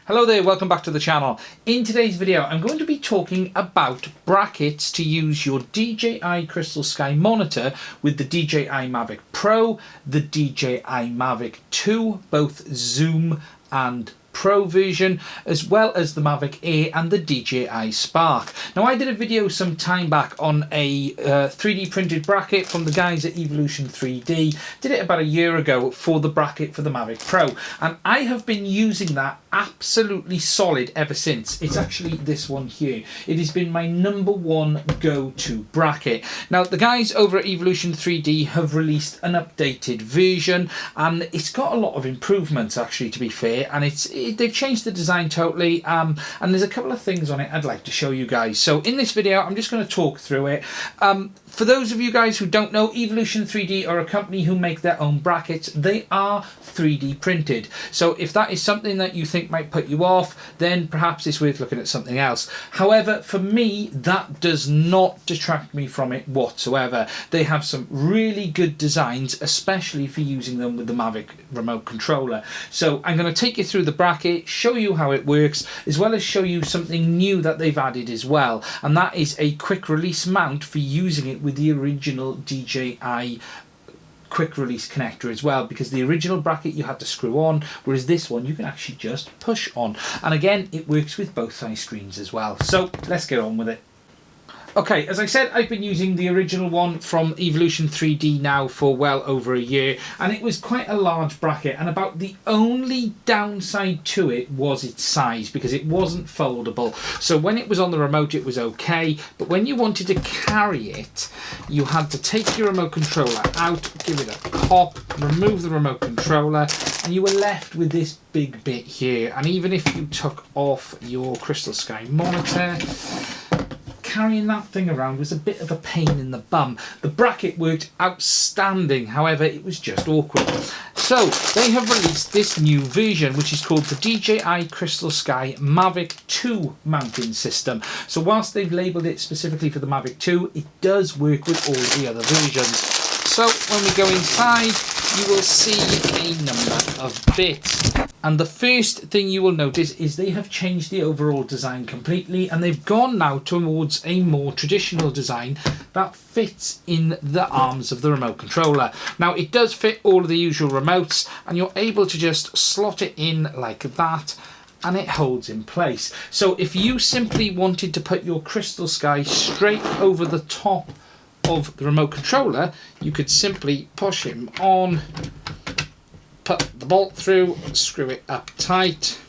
Hello there, welcome back to the channel. In today's video I'm going to be talking about brackets to use your DJI Crystalsky monitor with the DJI Mavic Pro, the DJI Mavic 2, both Zoom and Pro version, as well as the Mavic Air and the DJI Spark. Now I did a video some time back on a 3D printed bracket from the guys at Evolution 3D. Did it about a year ago for the bracket for the Mavic Pro, and I have been using that absolutely solid ever since. It's actually this one here. It has been my #1 go-to bracket. Now the guys over at Evolution 3D have released an updated version, and it's got a lot of improvements actually, to be fair, and they've changed the design totally, and there's a couple of things on it I'd like to show you guys. So in this video I'm just going to talk through it. For those of you guys who don't know, Evolution 3D are a company who make their own brackets. They are 3D printed. So if that is something that you think might put you off, then perhaps it's worth looking at something else. However, for me, that does not detract me from it whatsoever. They have some really good designs, especially for using them with the Mavic remote controller. So I'm going to take you through the bracket, show you how it works, as well as show you something new that they've added as well. And that is a quick release mount for using it with the original DJI quick release connector as well, because the original bracket you had to screw on, whereas this one you can actually just push on. And again, it works with both size screens as well. So let's get on with it. Okay, as I said, I've been using the original one from Evolution 3D now for well over a year, and it was quite a large bracket, and about the only downside to it was its size, because it wasn't foldable. So when it was on the remote it was okay, but when you wanted to carry it, you had to take your remote controller out, give it a pop, remove the remote controller, and you were left with this big bit here. And even if you took off your Crystalsky monitor, carrying that thing around was a bit of a pain in the bum. The bracket worked outstanding, however it was just awkward. So they have released this new version, which is called the DJI Crystalsky Mavic 2 mounting system. So whilst they've labelled it specifically for the Mavic 2, it does work with all the other versions. So when we go inside, you will see a number of bits. And the first thing you will notice is they have changed the overall design completely, and they've gone now towards a more traditional design that fits in the arms of the remote controller. Now it does fit all of the usual remotes, and you're able to just slot it in like that, and it holds in place. So if you simply wanted to put your Crystalsky straight over the top of the remote controller, you could simply push him on, put the bolt through, screw it up tight,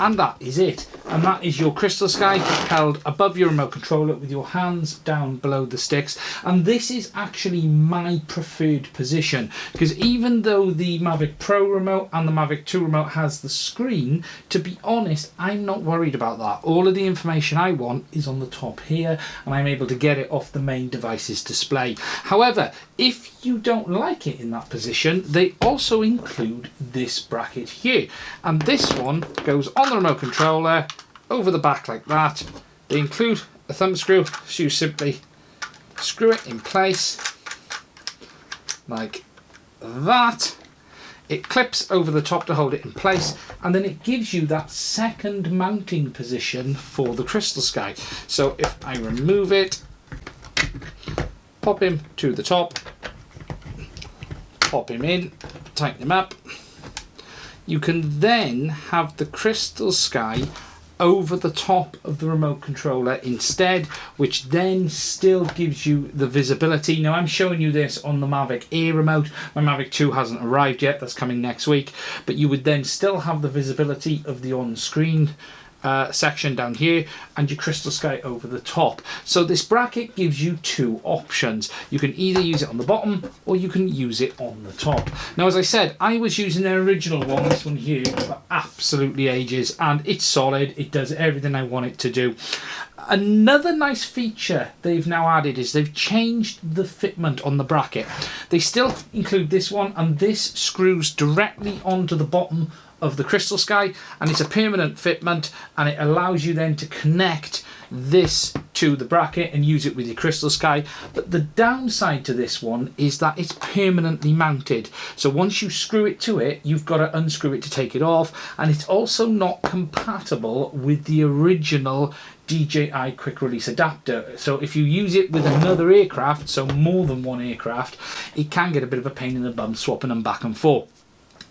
and that is it. And that is your Crystalsky held above your remote controller with your hands down below the sticks. And this is actually my preferred position, because even though the Mavic Pro remote and the Mavic 2 remote has the screen, to be honest, I'm not worried about that. All of the information I want is on the top here, and I'm able to get it off the main device's display. However, if you don't like it in that position, they also include this bracket here. And this one goes on the remote controller over the back like that. They include a thumb screw, so you simply screw it in place like that. It clips over the top to hold it in place, and then it gives you that second mounting position for the Crystalsky. So if I remove it, pop him to the top, pop him in, tighten him up, you can then have the Crystalsky over the top of the remote controller instead, which then still gives you the visibility. Now I'm showing you this on the Mavic Air remote. My Mavic 2 hasn't arrived yet, that's coming next week, but you would then still have the visibility of the on-screen section down here and your Crystalsky over the top. So this bracket gives you two options. You can either use it on the bottom or you can use it on the top. Now as I said, I was using their original one, this one here, for absolutely ages, and it's solid. It does everything I want it to do. Another nice feature they've now added is they've changed the fitment on the bracket. They still include this one, and this screws directly onto the bottom of the Crystalsky, and it's a permanent fitment, and it allows you then to connect this to the bracket and use it with your Crystalsky. But the downside to this one is that it's permanently mounted, so once you screw it to it, you've got to unscrew it to take it off, and it's also not compatible with the original DJI quick release adapter. So if you use it with another aircraft, so more than one aircraft, it can get a bit of a pain in the bum swapping them back and forth.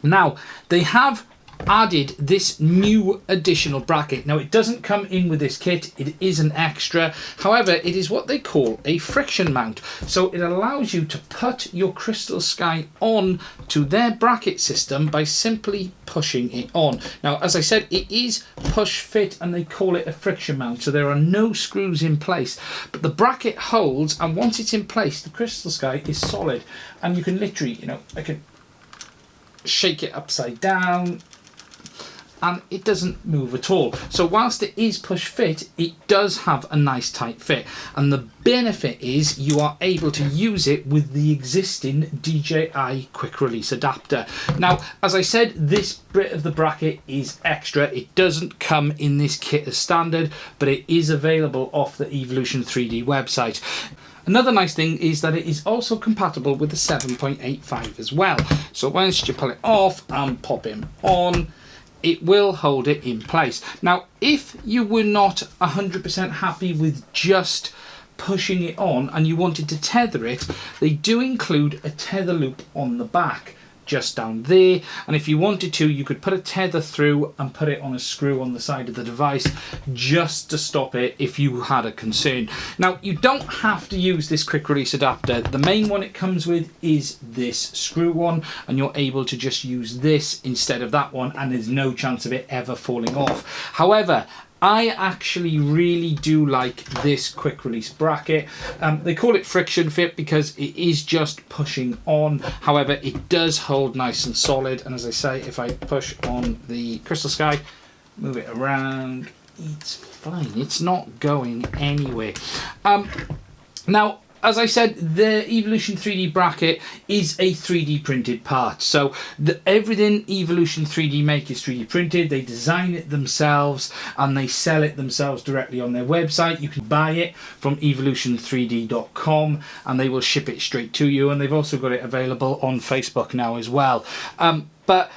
Now, they have added this new additional bracket. Now, it doesn't come in with this kit, it is an extra. However, it is what they call a friction mount. So it allows you to put your Crystalsky on to their bracket system by simply pushing it on. Now, as I said, it is push fit and they call it a friction mount. So there are no screws in place, but the bracket holds, and once it's in place, the Crystalsky is solid. And you can literally, you know, I can shake it upside down and it doesn't move at all. So whilst it is push fit, it does have a nice tight fit, and the benefit is you are able to use it with the existing DJI quick release adapter. Now, as I said, this bit of the bracket is extra. It doesn't come in this kit as standard, but it is available off the Evolution 3D website. Another nice thing is that it is also compatible with the 7.85 as well. So once you pull it off and pop it on, it will hold it in place. Now, if you were not 100% happy with just pushing it on and you wanted to tether it, they do include a tether loop on the back, just down there, and if you wanted to, you could put a tether through and put it on a screw on the side of the device just to stop it if you had a concern. Now, you don't have to use this quick release adapter. The main one it comes with is this screw one, and you're able to just use this instead of that one, and there's no chance of it ever falling off. However, I actually really do like this quick release bracket. They call it friction fit because it is just pushing on. However, it does hold nice and solid. And as I say, if I push on the Crystalsky, move it around, it's fine. It's not going anywhere. Now, as I said, the Evolution 3D bracket is a 3D printed part. So everything Evolution 3D make is 3D printed. They design it themselves and they sell it themselves directly on their website. You can buy it from evolution3d.com and they will ship it straight to you. And they've also got it available on Facebook now as well. But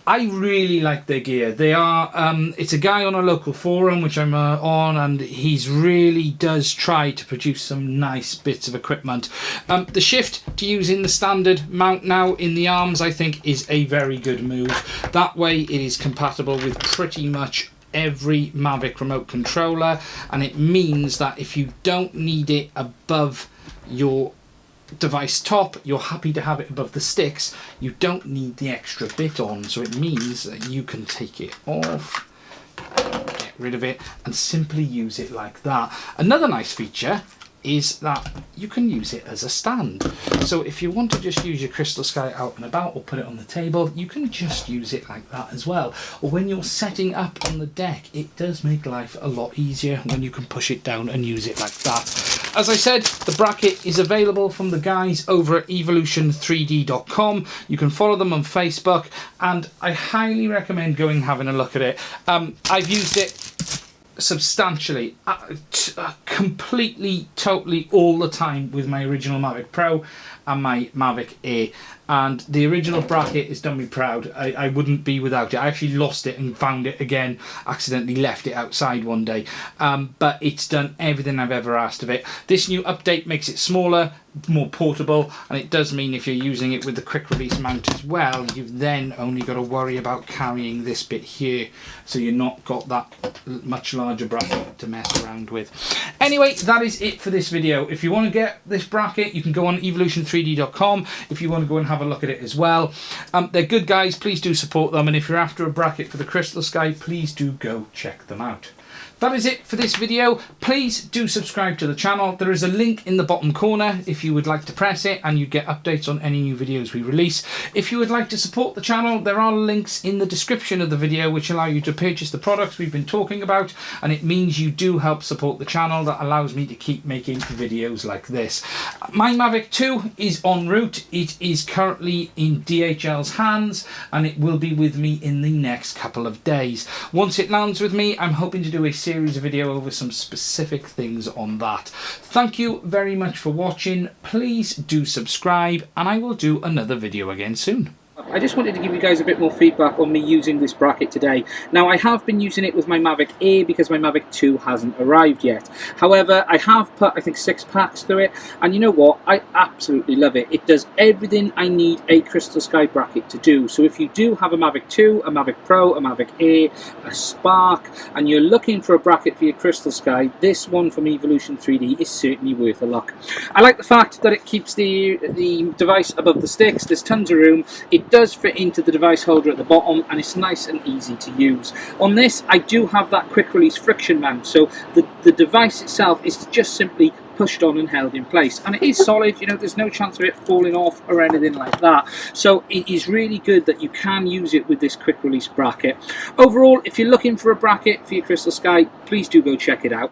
I really like their gear. They are, it's a guy on a local forum which I'm on, and he's really does try to produce some nice bits of equipment. The shift to using the standard mount now in the arms, I think, is a very good move. That way it is compatible with pretty much every Mavic remote controller, and it means that if you don't need it above your device top, you're happy to have it above the sticks, you don't need the extra bit on, so it means that you can take it off, get rid of it, and simply use it like that. Another nice feature is that you can use it as a stand. So if you want to just use your Crystalsky out and about or put it on the table, you can just use it like that as well. Or when you're setting up on the deck, it does make life a lot easier when you can push it down and use it like that. As I said, the bracket is available from the guys over at evolution3d.com. You can follow them on Facebook, and I highly recommend going and having a look at it. I've used it substantially, completely, totally all the time with my original Mavic Pro and my Mavic Air, and the original bracket has done me proud. I wouldn't be without it. I actually lost it and found it again, accidentally left it outside one day, but it's done everything I've ever asked of it. This new update makes it smaller, more portable, and it does mean if you're using it with the quick release mount as well, you've then only got to worry about carrying this bit here, so you're not got that much larger bracket to mess around with. Anyway, that is it for this video. If you want to get this bracket, you can go on evolution3d.com if you want to go and have a look at it as well. They're good guys, please do support them, and if you're after a bracket for the Crystalsky, please do go check them out. that is it for this video. Please do subscribe to the channel. There is a link in the bottom corner if you would like to press it, and you get updates on any new videos we release. If you would like to support the channel, there are links in the description of the video which allow you to purchase the products we've been talking about, and it means you do help support the channel. That allows me to keep making videos like this. My Mavic 2 is en route. It is currently in DHL's hands, and it will be with me in the next couple of days. Once it lands with me, I'm hoping to do a series of video over some specific things on that. Thank you very much for watching. Please do subscribe, and I will do another video again soon. I just wanted to give you guys a bit more feedback on me using this bracket today. Now, I have been using it with my Mavic Air because my Mavic 2 hasn't arrived yet. However, I have put, I think, 6 packs through it, and you know what? I absolutely love it. It does everything I need a Crystalsky bracket to do. So if you do have a Mavic 2, a Mavic Pro, a Mavic Air, a Spark, and you're looking for a bracket for your Crystalsky, this one from Evolution 3D is certainly worth a look. I like the fact that it keeps the device above the sticks. There's tons of room. It does fit into the device holder at the bottom, and it's nice and easy to use. On this, I do have that quick release friction mount, so the device itself is just simply pushed on and held in place, and it is solid. You know, there's no chance of it falling off or anything like that, so it is really good that you can use it with this quick release bracket. Overall, if you're looking for a bracket for your Crystalsky, please do go check it out.